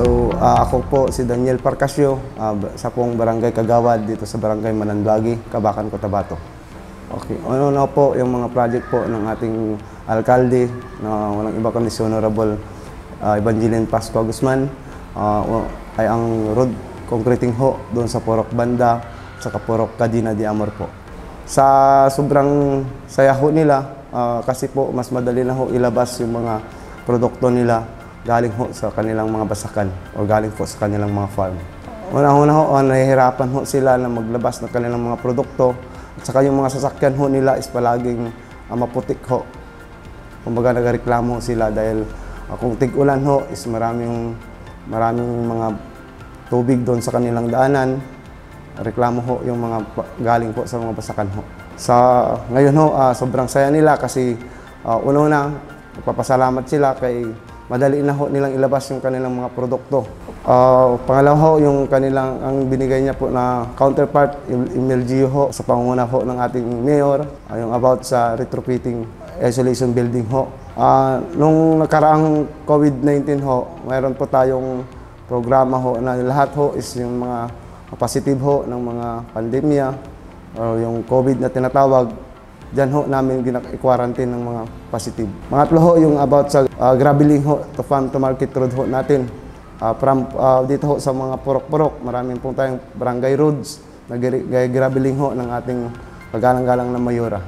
So, ako po si Daniel Parcasio, sa pong Barangay Kagawad dito sa Barangay Malanduagi, Kabakan, Cotabato. Okay, ano po yung mga project po ng ating alkalde na walang iba kundi si Honorable Evangeline Pascua Guzman ay ang road concreting ho doon sa Purok Banda sa Purok Cadena de Amor po. Sa sobrang saya ho nila kasi po mas madali na ho ilabas yung mga produkto nila galing ho sa kanilang mga basakan o galing po sa kanilang mga farm. Una-una ho, nahihirapan ho sila na maglabas ng kanilang mga produkto at saka yung mga sasakyan ho nila is palaging maputik ho. Kumbaga nagreklamo sila dahil kung tig-ulan ho is maraming mga tubig doon sa kanilang daanan. Reklamo ho yung mga galing po sa mga basakan ho. Ngayon ho, sobrang saya nila kasi una-una, nagpapasalamat sila kay madali na ho nilang ilabas yung kanilang mga produkto. Pangalawa ho, yung ang binigay niya po na counterpart, MLGU ho, sa pangunguna ho ng ating mayor, yung about sa retrofitting isolation building ho. Nung nakaraang COVID-19 ho, mayroon po tayong programa ho na lahat ho is yung mga positive ho ng mga pandemya o yung COVID na tinatawag. Diyan ho namin i-quarantine ng mga positive. Pangatlo ho, yung about sa graveling ho, to farm to market road ho natin. Dito ho sa mga purok-purok, maraming po tayong barangay roads na graveling ho ng ating pagalang-galang na mayora.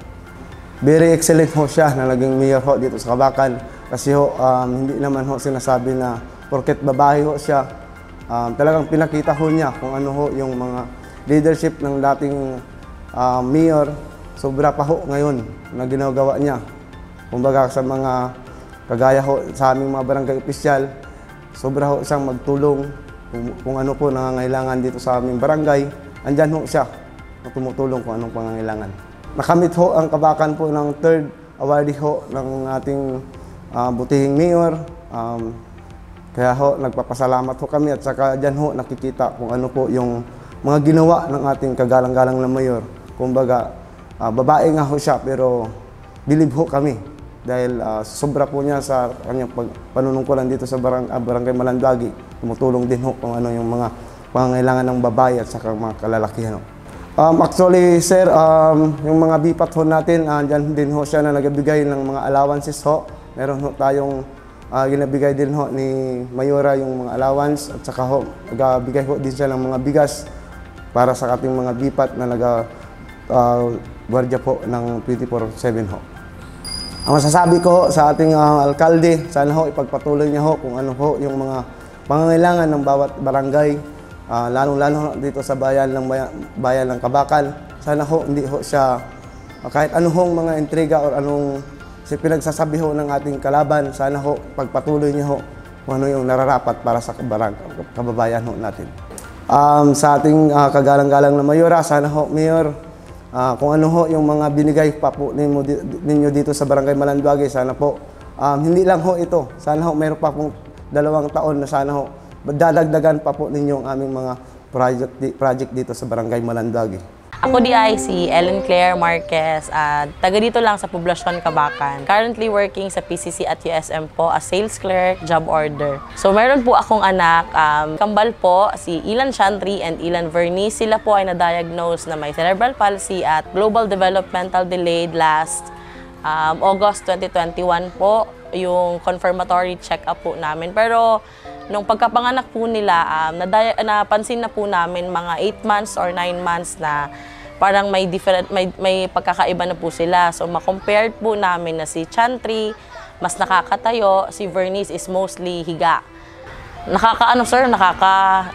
Very excellent ho siya na naging mayor ho dito sa Kabakan kasi ho, hindi naman ho sinasabi na porket babae ho siya, talagang pinakita ho niya kung ano ho yung mga leadership ng dating mayor. Sobra pa ho ngayon na ginagawa niya. Kumbaga sa mga kagaya ho sa aming mga barangay opisyal, sobra ho siyang magtulong kung ano po nangangailangan dito sa aming barangay. Andyan ho siya na tumutulong kung anong pangangailangan. Nakamit ho ang Kabakan po ng 3rd awardee ho ng ating butihing mayor. Kaya ho, nagpapasalamat ho kami at saka dyan ho nakikita kung ano po yung mga ginawa ng ating kagalang-galang na mayor. Kumbaga, babae nga ho siya pero bilib ho kami dahil sobra po niya sa kanyang panunungkulan dito sa Barangay Malanduagi. Tumutulong din ho kung ano yung mga pangangailangan ng babae at saka mga kalalakihan ho. Actually, sir, yung mga bipat ho natin, dyan din ho siya na nagbigay ng mga allowances ho. Meron ho tayong ginabigay din ho ni Mayora yung mga allowance at saka ho, nagbigay ho din siya ng mga bigas para sa ating mga bipat na gwardiya po ng 24/7 ho. Ang masasabi ko sa ating alkalde, sana ho ipagpatuloy niya ho kung ano ho yung mga pangangailangan ng bawat barangay, lalong-lalo dito sa bayan ng Kabakan. Sana ho hindi ho siya kahit anong mga intriga o anong pinagsasabi ho ng ating kalaban, sana ho pagpatuloy niya ho kung ano yung nararapat para sa kababayan ho natin. Sa ating kagalang-galang na mayora, sana ho, Mayor, kung ano ho yung mga binigay pa po ninyo dito sa Barangay Malanduagi, sana po, hindi lang ho ito, sana ho mayroon pa pong 2 taon na sana ho, dadagdagan pa po ninyo ang aming mga project dito sa Barangay Malanduagi. Ako di ay si Ellen Claire Marquez at taga dito lang sa Poblasyon Kabakan. Currently working sa PCC at USM po as sales clerk, job order. So meron po akong anak, kambal po, si Ilan Chantry and Ilan Vernice. Sila po ay na-diagnose na may cerebral palsy at global developmental delayed last August 2021 po yung confirmatory check-up po namin. Pero nung pagkapanganak po nila, napansin na po namin mga 8 months or 9 months na parang may pagkakaiba na po sila. So ma-compared po namin na si Chantry mas nakakatayo, si Vernice is mostly higa.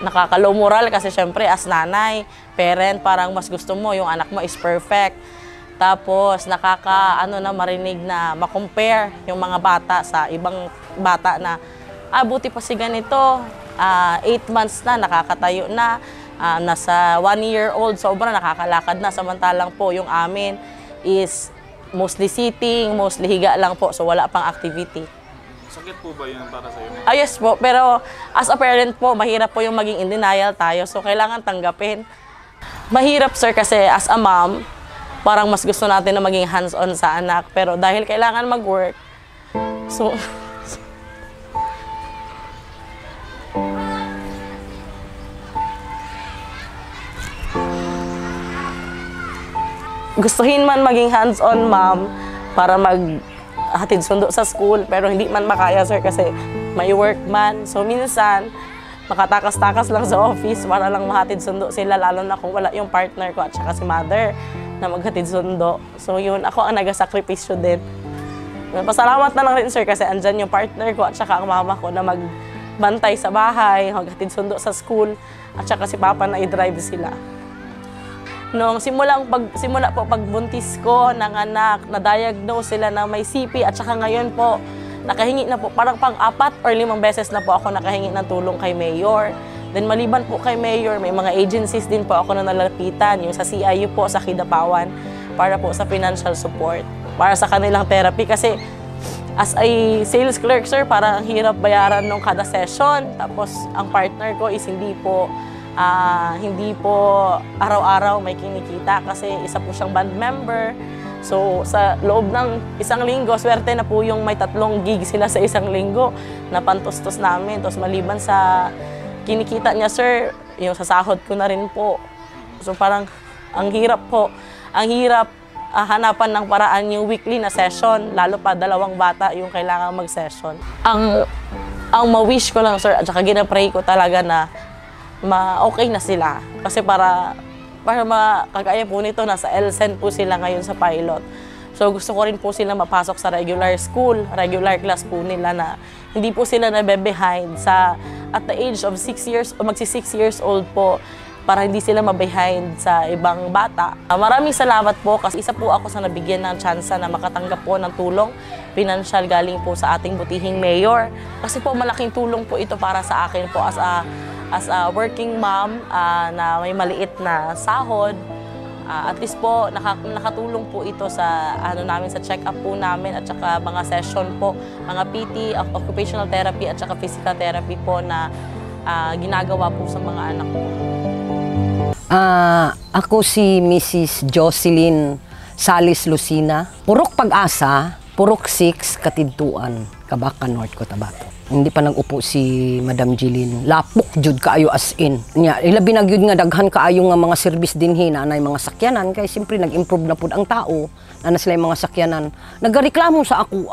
Nakaka-low moral kasi syempre as nanay, parent, parang mas gusto mo yung anak mo is perfect. Tapos marinig na ma-compare yung mga bata sa ibang bata na buti pa si ganito, 8 months na, nakakatayo na, nasa 1-year-old, sobrang nakakalakad na. Samantalang po yung amin is mostly sitting, mostly higa lang po, so wala pang activity. Sakit po ba yun para sa iyo? Yes po, pero as a parent po, mahirap po yung maging in denial tayo, so kailangan tanggapin. Mahirap sir kasi as a mom, parang mas gusto natin na maging hands-on sa anak, pero dahil kailangan mag-work, so gustuhin man maging hands-on ma'am para maghatid sundo sa school, pero hindi man makaya sir kasi may work man. So minsan, makatakas-takas lang sa office para lang mahatid sundo sila, lalo na kung wala yung partner ko at saka si mother na maghatid sundo. So yun, ako ang nagasakripisyo din. Pasalamat na lang rin sir kasi andyan yung partner ko at saka ang mama ko na magbantay sa bahay, maghatid sundo sa school, at saka si papa na i-drive sila. Nung simula po pagbuntis ko ng anak, na-diagnose sila na may CP at saka ngayon po, nakahingi na po, parang pang-4 or 5 beses na po ako nakahingi ng tulong kay Mayor. Then maliban po kay Mayor, may mga agencies din po ako na nalapitan, yung sa CIU po, sa Kidapawan, para po sa financial support, para sa kanilang therapy. Kasi as a sales clerk, sir, parang hirap bayaran nung kada session. Tapos ang partner ko is hindi po araw-araw may kinikita kasi isa po siyang band member. So, sa loob ng 1 linggo, swerte na po yung may 3 gig sila sa 1 linggo na pantustos namin. Tapos maliban sa kinikita niya, sir, yung sa sahod ko na rin po. So, parang ang hirap po. Ang hirap hanapan ng paraan yung weekly na session, lalo pa 2 bata yung kailangan mag-session. Ang ma-wish ko lang, sir, at saka ginapray ko talaga na okay na sila. Kasi para makagaya po nito, nasa LSEN po sila ngayon sa pilot. So gusto ko rin po sila mapasok sa regular school, regular class po nila na hindi po sila nabe-behind at the age of 6 years o magsi 6 years old po, para hindi sila mabehind sa ibang bata. Maraming salamat po kasi isa po ako sa nabigyan ng tsansa na makatanggap po ng tulong financial galing po sa ating butihing mayor. Kasi po malaking tulong po ito para sa akin po as a working mom na may maliit na sahod. At least po nakatulong po ito sa namin, sa check-up po namin at saka mga session po, mga PT, occupational therapy at saka physical therapy po na ginagawa po sa mga anak ko. Ako si Mrs. Jocelyn Salis Lucina. Purok Pag-asa, Purok 6, Katidtuan, Kabakan, North Cotabato. Hindi pa nag-upo si Madam Jilin. Lapok jud kaayo as in. Nya ilabi na gyud nga daghan kaayo nga mga service dinhi na nay mga sakyanan kay simpre nag-improve na pud ang tao na sila mga sakyanan. Nagareklamo sa ako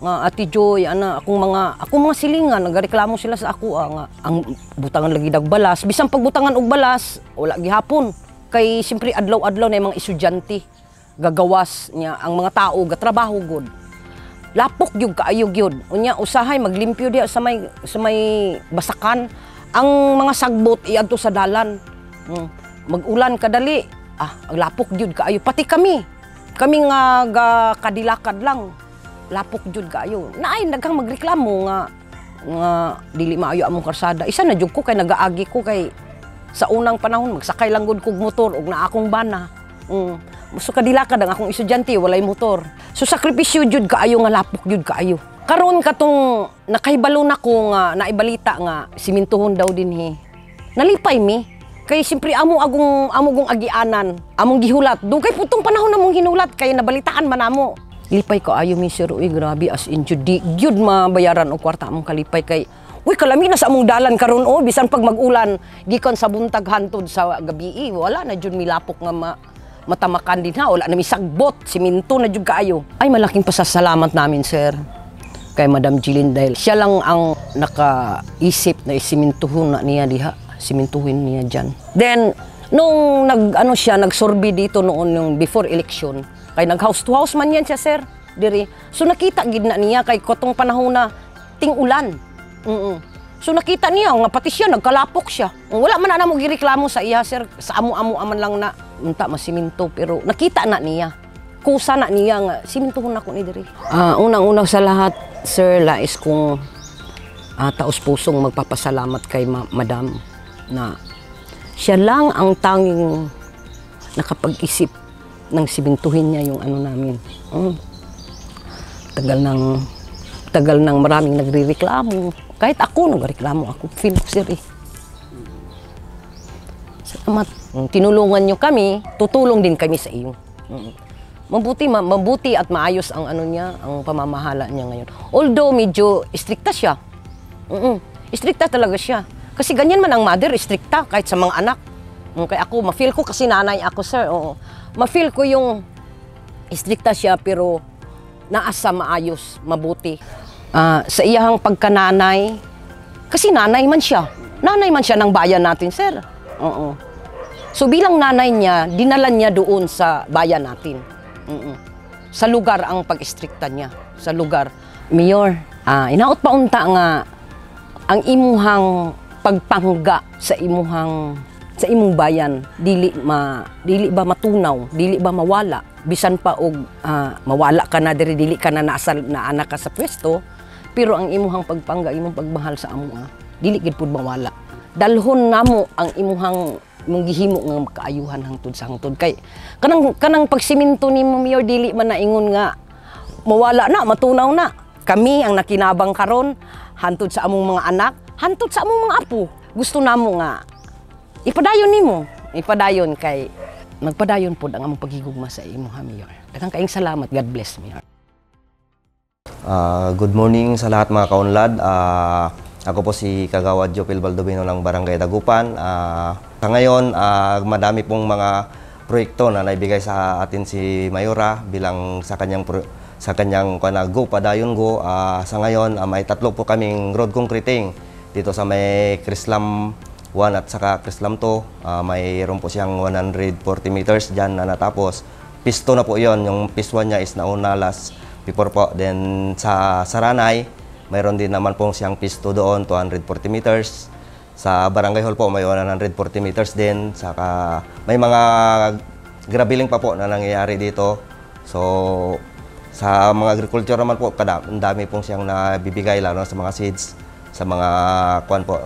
nga Ate Joy, akong mga silingan, nagareklamo sila sa ako nga ang butangan lagi dagbalas. Bisan pagbutangan og balas, wala gihapon. Kay simpre adlaw-adlaw na mga estudyante gagawas niya ang mga tao gatrabaho gud. Lapok gyud kaayo gyud. Unya usahay maglimpyo diha sa may basakan. Ang mga sagbot iadto sa dalan. Mag-ulan kadali. Lapok gyud kaayo pati kami. Kami nga kadilakad lang. Lapok jud kaayo. Naay daghang magreklamo nga dili maayo among karsada. Isa na jud ko kay nagaagi ko kay sa unang panahon magsakay lang gud kog motor og na akong bana. So kadilakad ang akong estudyante walay motor. So sakripisyo jud kaayo nga lapok jud kaayo. Karon katong nakahibalo na ko nga naibalita nga simintuhon daw dinhi. Nalipay mi kay simpre among agianan, among gihulat. Dugay putong panahon namong hinulat kay nabalitaan man namo. Lipay ko ayo mi sir, uy grabe as in jud di gyud mabayaran og kwarta among kalipay kay uy kalami na sa among dalan karon bisan pag mag-ulan gikan sa buntag hantod sa gabi wala na jud milapok nga matamakan din wala na mi sagbot siminto na jud kaayo. Ay malaking pasasalamat namin sir kay Madam Jilin dahil siya lang ang nakaisip na isimintuhon na niya diha, simintuhin niya diyan. Then nung nagsurvey dito noon yung before election. Kay nag-house to house man yan siya, sir. Diri. So nakita gid na niya kay kotong panahon na ting-ulan. So nakita niya nga pati siya nagkalapok siya. Wala man na mo gireklamo sa iya, sir. Sa amo-amo aman lang na unta masiminto pero nakita na niya. Kusa na niya nga simintohon ako ni diri. Unang-una sa lahat, sir, lais kong taos-pusong magpapasalamat kay Madam na siya lang ang tanging nakapag-isip nang simintuhin niya yung namin. Tagal nang maraming nagrereklamo. Kahit ako nagreklamo ako, feel ko sir eh. Salamat. Tinulungan niyo kami, tutulong din kami sa iyo. Mabuti at maayos ang ang pamamahala niya ngayon. Although medyo istrikta siya. Istrikta talaga siya. Kasi ganyan man ang mother, istrikta kahit sa mga anak. Okay, ako, ma-feel ko kasi nanay ako, sir. Oo. Ma-feel ko yung istrikta siya pero naasa maayos, mabuti. Sa iyang pagkananay, kasi nanay man siya. Nanay man siya ng bayan natin, sir. Oo. So bilang nanay niya, dinala niya doon sa bayan natin. Sa lugar ang pag-istrikta niya. Sa lugar. Mayor, inaot pa unta nga ang imuhang pagpangga sa imong bayan dili ba matunaw, dili ba mawala, bisan pa og mawala ka na diri, dili ka na anak ka sa pwesto, pero ang imuhang pagpangga, imong pagmahal sa amo dili gid pud mawala. Dalhon namo ang imong gihimo nga kaayuhan hangtod sa hangtod kay kanang pagsiminto nimo, Mayor, dili man naingon nga mawala na, matunaw na. Kami ang nakinabang karon hantod sa among mga anak, hantod sa among mga apo. Gusto namo nga ipadayon nimo, ipadayon kay magpadayon pod ang among paghigugma sa imo, Mayor. Daghang kaayong salamat. God bless, Mayor. Good morning sa lahat mga kaunlad. Ako po si Kagawad Jopel Baldovino ng Barangay Dagupan. Sa ngayon, madami pong mga proyekto na naibigay sa atin si Mayora bilang sa kanyang Go Padayon Go. Sa ngayon, may 3 po kaming road concreting dito sa may Crislam 1 at saka Crislam 2. Mayroon po siyang 140 meters dyan na natapos. Pisto na po yon. Yung Phase 1 niya is nauna last before po. Then sa Saranay, mayroon din naman po siyang Phase 2 doon, 240 meters. Sa Barangay Hall po, may 140 meters din. Saka may mga grabeling pa po na nangyayari dito. So, sa mga agriculture naman po, ang dami pong siyang nabibigay, lalo sa mga seeds, sa mga kuwan po,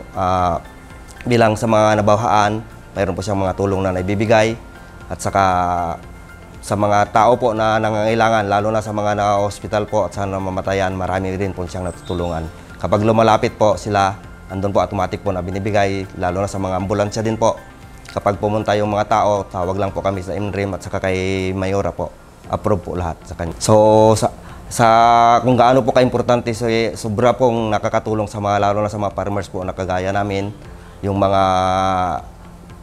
bilang sa mga nabawahan, mayroon po siyang mga tulong na naibibigay. At saka sa mga tao po na nangangailangan, lalo na sa mga na-hospital po at sa namamatayan, marami rin po siyang natutulungan. Kapag lumalapit po sila, andun po automatic po na binibigay, lalo na sa mga ambulansya din po. Kapag pumunta yung mga tao, tawag lang po kami sa MRIM at saka kay Mayora po. Approve po lahat sa kanya. So, sa kung gaano po ka-importante, sobra pong nakakatulong sa mga, lalo na sa mga farmers po na kagaya namin. Yung mga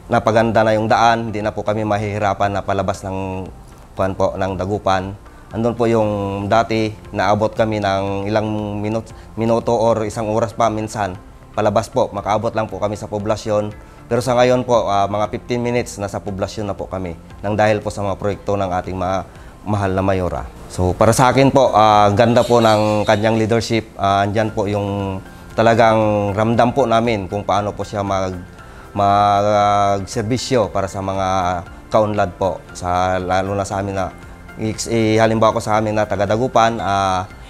napaganda na yung daan, hindi na po kami mahihirapan na palabas ng Dagupan. Andun po yung dati, naabot kami ng ilang minuto or isang oras pa minsan. Palabas po, makaabot lang po kami sa poblasyon. Pero sa ngayon po, mga 15 minutes nasa poblasyon na po kami nang dahil po sa mga proyekto ng ating mahal na Mayora. So para sa akin po, ganda po ng kanyang leadership. Andyan po yung talagang ramdam po namin kung paano po siya mag-serbisyo para sa mga kaunlad po. Lalo na sa amin na, halimbawa ko sa amin na taga-Dagupan,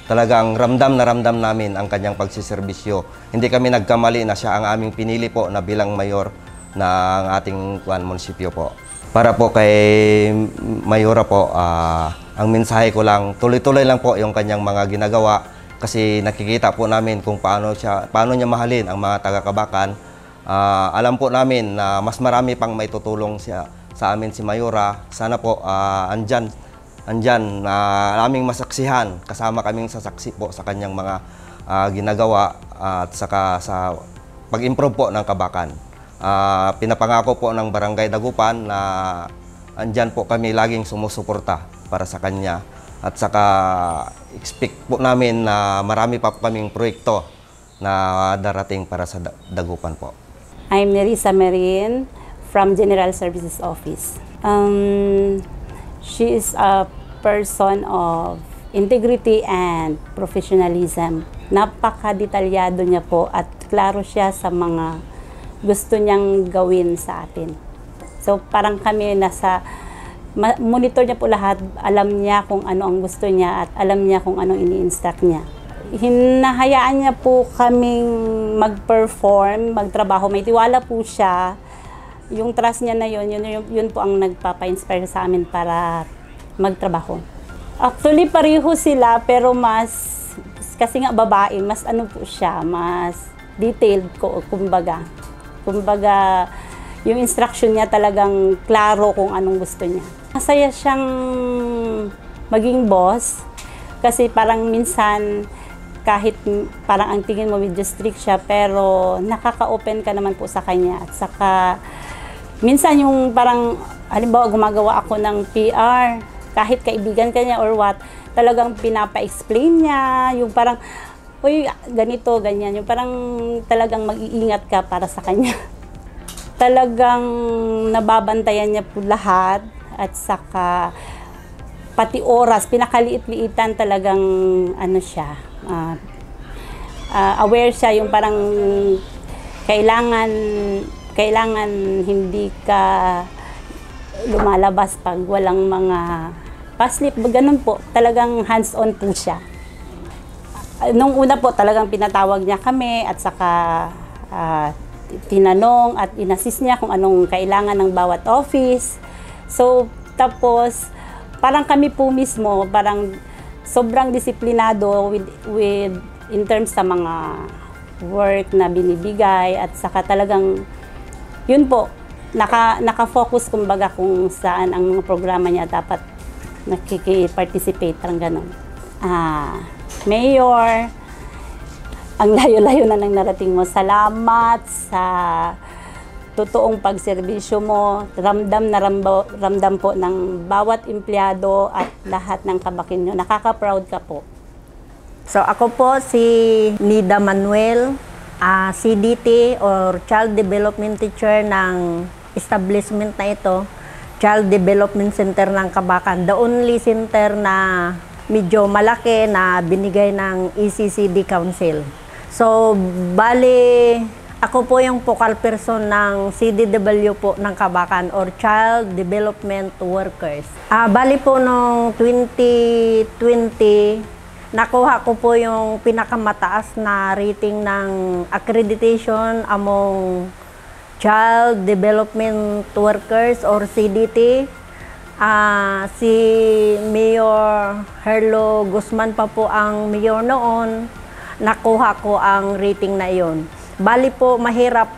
talagang ramdam na ramdam namin ang kanyang pagsiserbisyo. Hindi kami nagkamali na siya ang aming pinili po na bilang mayor ng ating munisipyo po. Para po kay Mayora po, ang mensahe ko lang, tuloy-tuloy lang po yung kanyang mga ginagawa kasi nakikita po namin kung paano niya mahalin ang mga taga-Kabakan. Alam po namin na mas marami pang may tutulong sa amin si Mayora. Sana po andyan aming masaksihan, kasama kaming sasaksi po sa kanyang mga ginagawa at saka sa pag-improve po ng Kabakan. Pinapangako po ng Barangay Dagupan na andyan po kami laging sumusuporta para sa kanya. At saka expect po namin na marami pa po kaming proyekto na darating para sa Dagupan po. I'm Nerissa Marin from General Services Office. She is a person of integrity and professionalism. Napaka-detalyado niya po at klaro siya sa mga gusto niyang gawin sa atin. So parang kami monitor niya po lahat, alam niya kung ano ang gusto niya at alam niya kung ano ini-instruct niya. Hinahayaan niya po kaming mag-perform, magtrabaho. May tiwala po siya. Yung trust niya na yun po ang nagpapa-inspire sa amin para magtrabaho. Actually, pareho sila pero kasi nga babae, mas ano po siya, mas detailed ko, kumbaga. Kumbaga, yung instruction niya talagang klaro kung anong gusto niya. Masaya siyang maging boss kasi parang minsan kahit parang ang tingin mo medyo strict siya pero nakaka-open ka naman po sa kanya at saka Minsan yung parang, halimbawa gumagawa ako ng PR, kahit kaibigan ka niya or what, talagang pinapa-explain niya, yung parang, uy, ganito, ganyan, yung parang talagang mag-iingat ka para sa kanya. Talagang nababantayan niya po lahat at saka pati oras, pinakaliit-liitan talagang ano siya, aware siya yung parang kailangan hindi ka lumalabas pag walang mga paslip, ganun po, talagang hands-on po siya. Nung una po talagang pinatawag niya kami at saka tinanong at inassist niya kung anong kailangan ng bawat office. So, tapos, parang kami po mismo, parang sobrang disiplinado with in terms sa mga work na binibigay at saka talagang, yun po, naka-focus kumbaga kung saan ang mga programa niya dapat nakiki-participate, parang gano'n. Mayor, ang layo-layo na nang narating mo. Salamat sa totoong pagserbisyo mo. Ramdam po ng bawat empleyado at lahat ng kabakin nyo. Nakaka-proud ka po. So ako po si Nida Manuel, CDT or Child Development Teacher ng establishment na ito, Child Development Center ng Kabakan. The only center na medyo malaki na binigay ng ECCD Council. So, bali, ako po yung focal person ng CDW po ng Kabakan or Child Development Workers. Bali po noong 2020, nakuha ko po yung pinakamataas na rating ng accreditation among Child Development Workers or CDT. Si Mayor Herlo Guzman pa po ang mayor noon, nakuha ko ang rating na iyon. Bali po, mahirap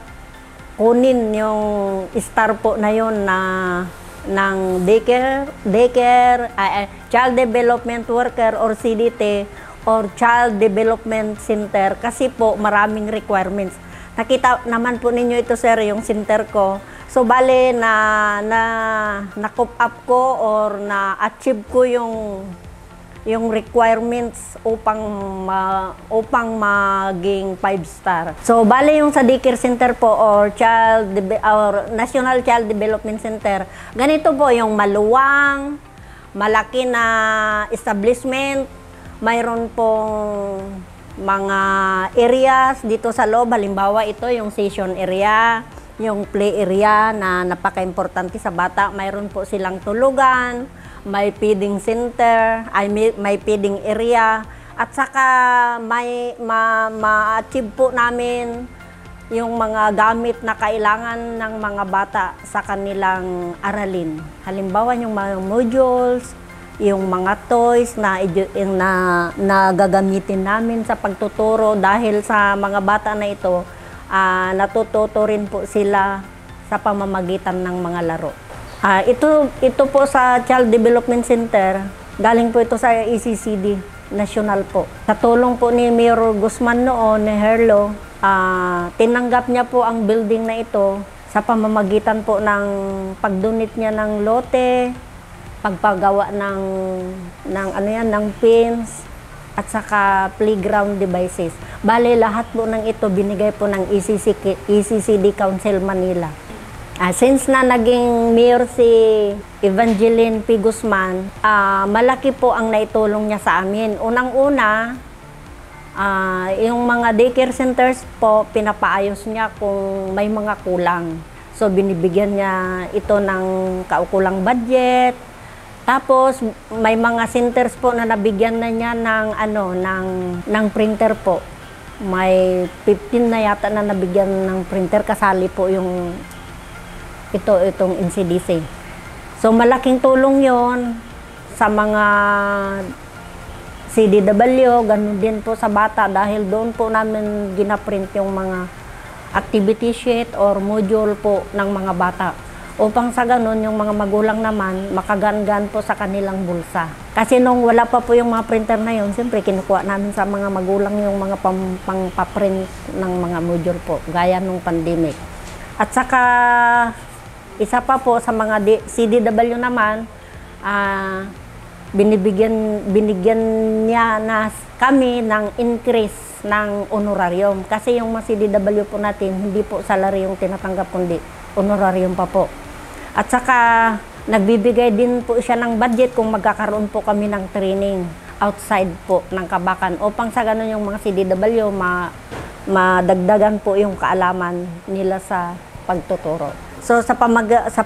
kunin yung star po na yun na ng Child Development Worker or CDT or Child Development Center kasi po maraming requirements. Nakita naman po ninyo ito, sir, yung center ko. So, bale, na-coop up ko or na-achieve ko yung requirements upang maging 5-star. So, bale yung sa daycare center po or National Child Development Center, ganito po yung maluwang, malaki na establishment, mayroon pong mga areas dito sa loob. Halimbawa, ito yung session area, yung play area na napaka-importante sa bata. Mayroon po silang tulugan, may feeding center, may feeding area, at saka ma-achieve po namin yung mga gamit na kailangan ng mga bata sa kanilang aralin. Halimbawa, yung mga modules, yung mga toys na gagamitin namin sa pagtuturo dahil sa mga bata na ito, natututo rin po sila sa pamamagitan ng mga laro. Ito po sa Child Development Center, galing po ito sa ECCD National po. Sa tulong po ni Mayor Guzman noon, ni Herlo, tinanggap niya po ang building na ito sa pamamagitan po ng pag-donate niya ng lote, pagpagawa ng pins, at saka playground devices. Bale, lahat po ng ito binigay po ng ECCD Council Manila. Since na naging mayor si Evangeline P. Guzman, malaki po ang naitulong niya sa amin. Unang-una, yung mga daycare centers po, pinapaayos niya kung may mga kulang. So, binibigyan niya ito ng kaukulang budget. Tapos, may mga centers po na nabigyan na niya ng printer po. May 15 na yata na nabigyan ng printer, kasali po yung itong NCDC. So, malaking tulong yon sa mga CDW, ganun din po sa bata dahil doon po namin ginaprint yung mga activity sheet or module po ng mga bata. Upang sa ganun, yung mga magulang naman, makagaan-gaan po sa kanilang bulsa. Kasi nung wala pa po yung mga printer na yun, siyempre kinukuha namin sa mga magulang yung mga pang-paprint ng mga module po, gaya nung pandemic. At saka, Isa pa po sa mga CDW naman, binigyan niya na kami ng increase ng honorarium. Kasi yung mga CDW po natin, hindi po salary yung tinatanggap, kundi honorarium pa po. At saka, nagbibigay din po siya ng budget kung magkakaroon po kami ng training outside po ng Kabakan upang sa ganun yung mga CDW madagdagan po yung kaalaman nila sa pagtuturo. So sa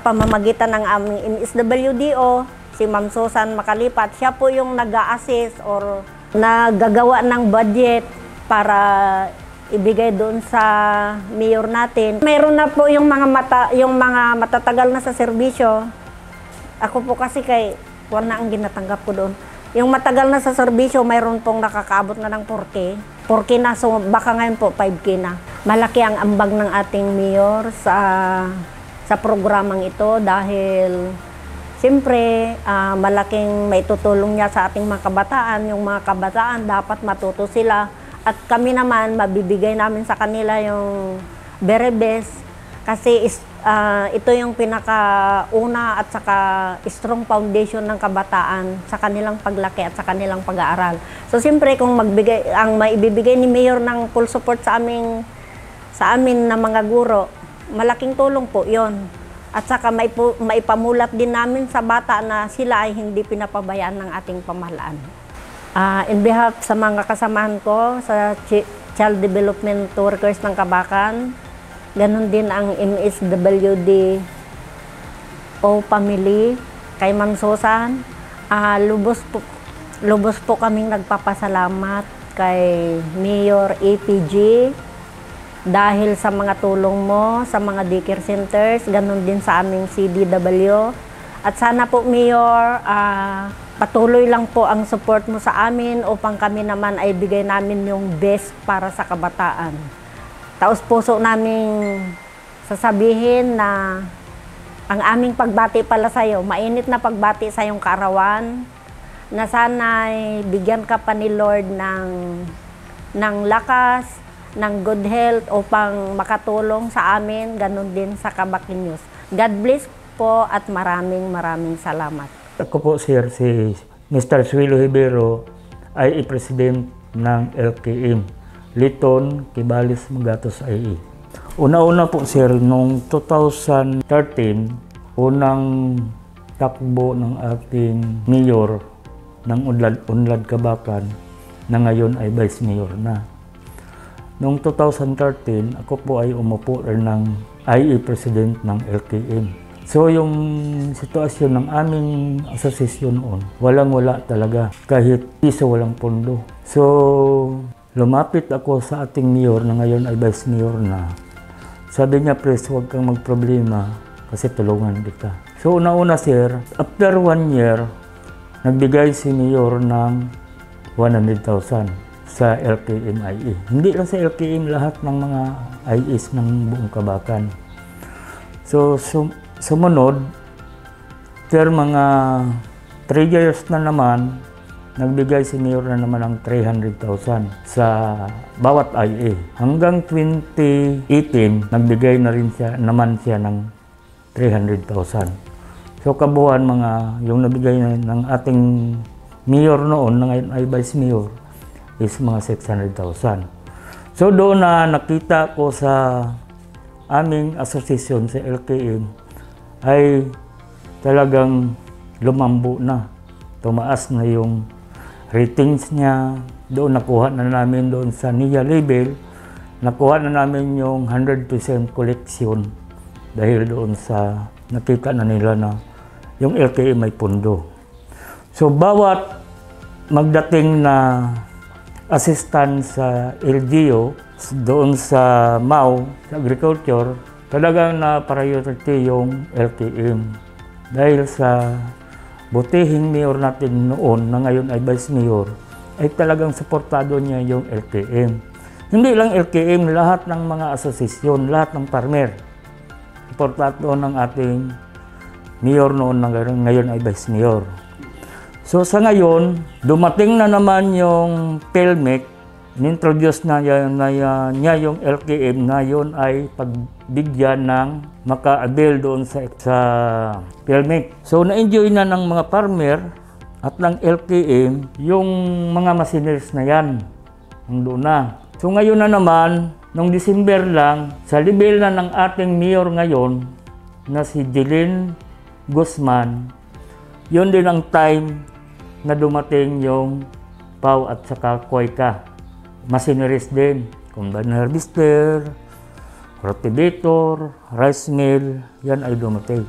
pamamagitan ng aming MSWDO, si Ma'am Susan Makalipat, siya po yung nag-a-assist or nagagawa ng budget para ibigay doon sa mayor natin. Mayroon na po yung mga matatagal na sa serbisyo. Ako po kasi wala ang ginatanggap ko doon. Yung matagal na sa serbisyo, mayroon pong nakakaabot na ng 4K. 4K na, so baka ngayon po 5K na. Malaki ang ambag ng ating mayor sa programang ito dahil siyempre malaking maitutulong niya sa ating mga kabataan. Yung mga kabataan dapat matuto sila at kami naman mabibigay namin sa kanila yung very best kasi ito yung pinakauna at saka strong foundation ng kabataan sa kanilang paglaki at sa kanilang pag-aaral. So siyempre kung ang maibibigay ni Mayor ng full support sa amin na mga guro, malaking tulong po 'yon. At saka maipamulat din namin sa bata na sila ay hindi pinapabayaan ng ating pamahalaan. In behalf sa mga kasamahan ko sa Child Development Workers ng Kabakan, ganun din ang MSWD o family kay Ma'am Susan. Lubos po kaming nagpapasalamat kay Mayor APG dahil sa mga tulong mo sa mga daycare centers, ganun din sa aming CDW. At sana po Mayor, patuloy lang po ang support mo sa amin upang kami naman ay bigay namin yung best para sa kabataan. Taos puso naming sasabihin na ang aming pagbati pala sa'yo, mainit na pagbati sa iyong kaarawan, na sana'y bigyan ka pa ni Lord ng lakas, ng good health upang makatulong sa amin, ganun din sa Kabakin News. God bless po at maraming salamat. Ako po sir, si Mr. Suelo Hibero ay i-president ng LKM, Liton Kibalis Magatos IE. Una-una po sir, noong 2013, unang takbo ng ating mayor ng Unlad Kabakan na ngayon ay vice mayor na. Noong 2013, ako po ay umupo ng IE president ng LKM. So yung sitwasyon ng aming asosasyon noon, walang-wala talaga, kahit piso walang pondo. So lumapit ako sa ating mayor na ngayon ay vice mayor na. Sabi niya, Pres, huwag kang magproblema kasi tulungan kita. So una-una sir, after 1 year, nagbigay si mayor ng 100,000 sa LKM IE. Hindi lang sa LKM, lahat ng mga IEs ng buong Kabakan. So sumunod, after mga 3 years na naman, nagbigay si Mayor na naman ng 300,000 sa bawat IE. Hanggang 2018, nagbigay na rin naman siya ng 300,000. So kabuuan yung nabigay ng ating Mayor noon, na ngayon ay Vice Mayor, is mga 600,000. So doon na nakita ko sa aming asosasyon sa LKM, ay talagang lumambo na. Tumaas na yung ratings niya. Doon nakuha na namin doon sa NIA level, nakuha na namin yung 100% collection dahil doon sa nakita na nila na yung LKM may pundo. So bawat magdating na assistant sa LGU doon sa MAU, sa agriculture, talagang na-priority yung LKM. Dahil sa butihing mayor natin noon, na ngayon ay vice mayor, ay talagang suportado niya yung LKM. Hindi lang LKM, lahat ng mga asosasyon, lahat ng farmer. Suportado ng ating mayor noon, na ngayon ay vice mayor. So sa ngayon, dumating na naman yung PhilMec, in-introduce na niya yung LKM, na yun ay bigyan ng maka-avail doon sa PhilMec. So na-enjoy na ng mga farmer at ng LKM yung mga machineries na yan. Doon na. So ngayon na naman, noong December lang, sa level na ng ating mayor ngayon, na si Jeline Guzman, yun din ang time na dumating yung PAW at saka Koika. Machineries din, combine harvester, cultivator, rice mill, yan ay dumating.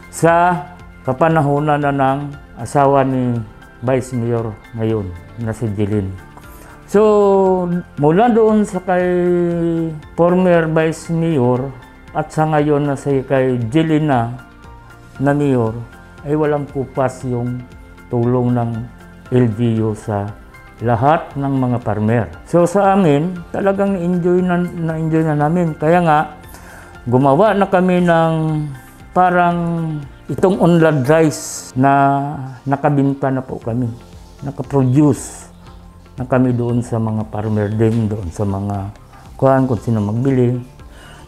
Sa kapanahonan na ng asawa ni Vice Mayor ngayon, na si Jeline. So, mula doon sa kay former Vice Mayor at sa ngayon na si kay Jeline na Mayor, ay walang kupas yung tulong ng LGU sa lahat ng mga farmer. So sa amin, talagang na-enjoy na namin. Kaya nga, gumawa na kami ng parang itong unlad rice na nakabinta na po kami. Nakaproduce na kami doon sa mga farmer din, doon sa mga kung sino magbili,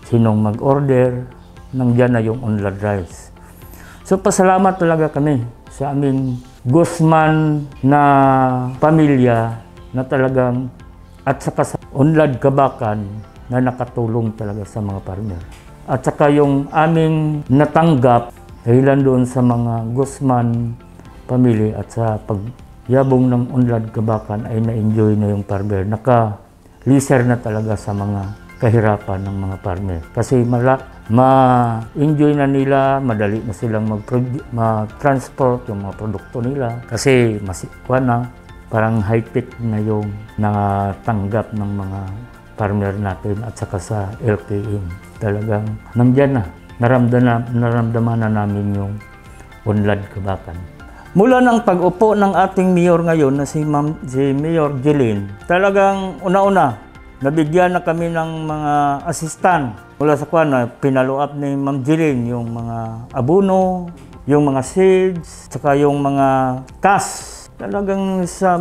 sinong mag-order, nandiyan na yung unlad rice. So pasalamat talaga kami sa aming Guzman na pamilya na talagang at saka sa Unlad Kabakan na nakatulong talaga sa mga farmer. At saka yung aming natanggap dahilan doon sa mga Guzman pamilya at sa pagyabong ng Unlad Kabakan ay na-enjoy na yung farmer. Naka-leaser na talaga sa mga kahirapan ng mga farmer. Kasi ma-enjoy na nila, madali na silang mag-transport yung mga produkto nila. Kasi parang high-tech na yung natanggap ng mga farmer natin at saka sa LKM. Talagang nandyan na, naramdaman na namin yung Unlad Kabakan. Mula ng pag-upo ng ating mayor ngayon na si Mayor Jeline, talagang una-una, nabigyan na kami ng mga assistant mula sa pinalo up ni Ma'am Jeline yung mga abono, yung mga seeds, saka yung mga cash. Talagang sa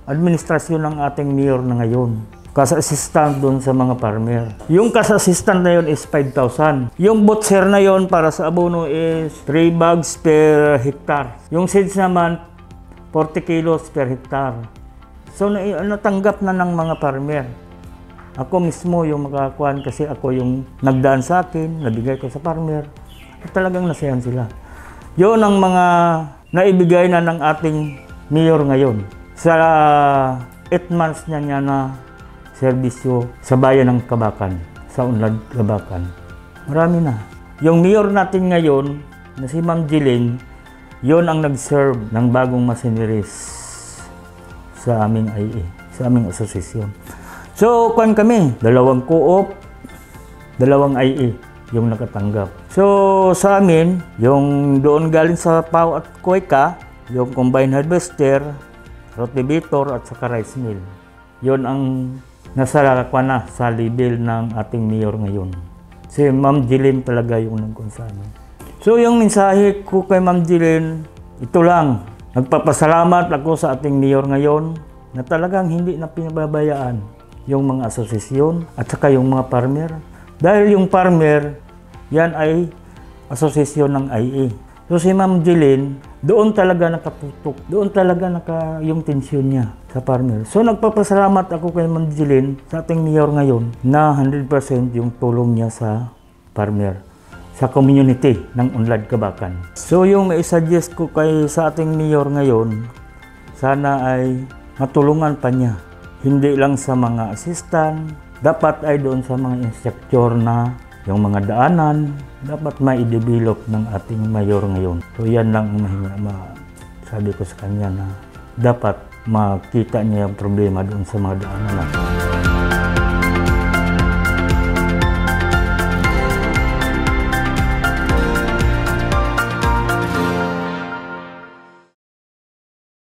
administrasyon ng ating mayor na ngayon. Kas-assistant doon sa mga farmer. Yung kas-assistant na yun is 5,000. Yung butcher na yun para sa abono is 3 bags per hectare. Yung seeds naman, 40 kilos per hectare. So natanggap na ng mga farmer. Ako mismo yung makakuan kasi ako yung nagdaan sa akin, nabigay ko sa farmer. At talagang nasayan sila. Yun ang mga naibigay na ng ating mayor ngayon. Sa 8 months niya na serbisyo sa bayan ng Kabakan, sa Unlad Kabakan. Marami na. Yung mayor natin ngayon, na si Ma'am Jeline, yun ang nag-serve ng bagong machineries sa aming IA, sa aming asosasyon. So, kami, 2 co-op, 2 IA yung nakatanggap. So, sa amin, yung doon galing sa PAW at Koika, yung combine harvester, cultivator at saka rice mill. Yun ang nasa sa level ng ating mayor ngayon. Si Ma'am Jeline talaga yung nagkon sa amin. So, yung mensahe ko kay Ma'am Jeline, ito lang. Nagpapasalamat ako sa ating mayor ngayon na talagang hindi na pinababayaan yung mga asosasyon at saka yung mga farmer. Dahil yung farmer, yan ay asosasyon ng IA. So si Ma'am Jeline, doon talaga nakaputok. Doon talaga yung tensyon niya sa farmer. So nagpapasalamat ako kay Ma'am Jeline sa ating mayor ngayon na 100% yung tulong niya sa farmer, sa community ng Unlad Kabakan. So yung i-suggest ko sa ating mayor ngayon, sana ay matulungan pa niya. Hindi lang sa mga assistant, dapat ay doon sa mga instructor na yung mga daanan, dapat ma-develop ng ating mayor ngayon. So yan lang ang sabi ko sa kanya na dapat makita niya yung problema doon sa mga daanan natin.